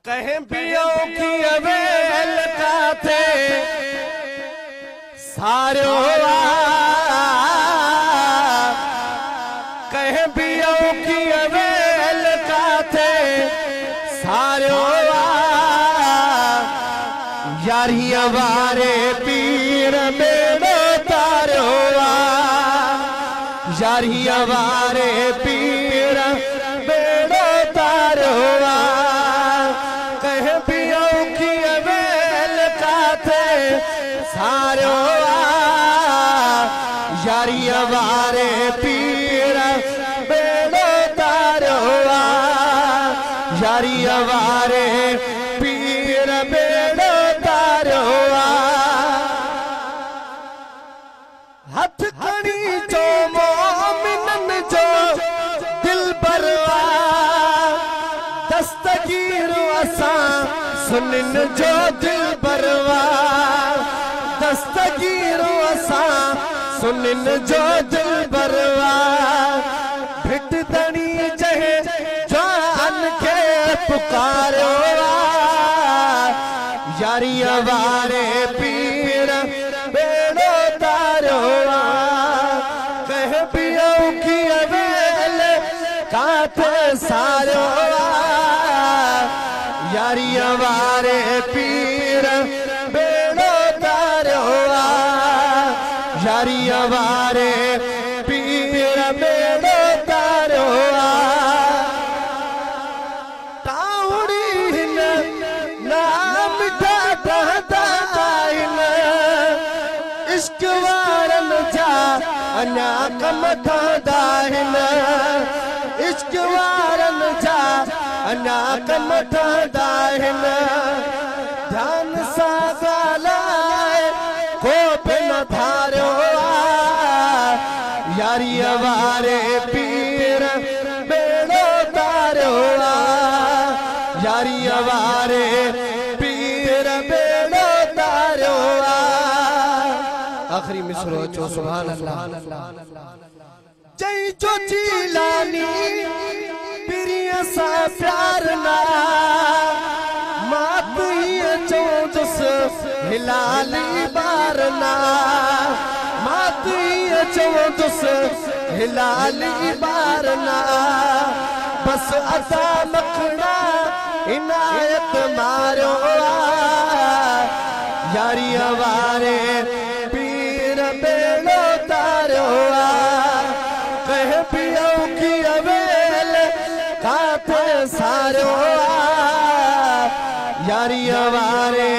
कहें पियों की अवेल का थे सारे कहें पियों की अवेल का थे सारे यारी हमारे पीर बेड़ो तारो यारी हमारे पीर बेड़ो तारो कहे पियों की अवेल का थे सारो यारी हमारे पीर बेड़ो तारो यारी हमारे पीर बेड़ो तारो हथ खड़ी जो मोमिनन जो दिल बरवा दस्तगीर असा सुनिन जो दिल बरवा दस्तगीर असा सुनिन जो दिल बरवा भिट दणी जहे जान के पुकारो यारी हमारे पीर बेड़ो तारो कह पियों की अवेल काते सारो यारी हमारे पीर बेड़ो तारो यारी हमारे पीर बेड़ो तारो ताउड़ी नाम इश्क वारन जा अना कम ठादाहिन इश्क वारन जा अना कम ठादाहिन ध्यान सा गालाए को बिन धारो यारी हमारे पीर बेड़ो तारो यारी हमारे पीर बेड़ो तारो आखिरी मिसरो चो सुभान अल्लाह जय जो जीलानी प्रिय सा प्यार ना मात ही चौदस हिलाली बारना मात ही चौदस हिलाली बारना बस अता मखना इनायत मारो यारी हमारे पीर बेड़ो तारो कह पियों की अवेल काते सारो यारी हमारे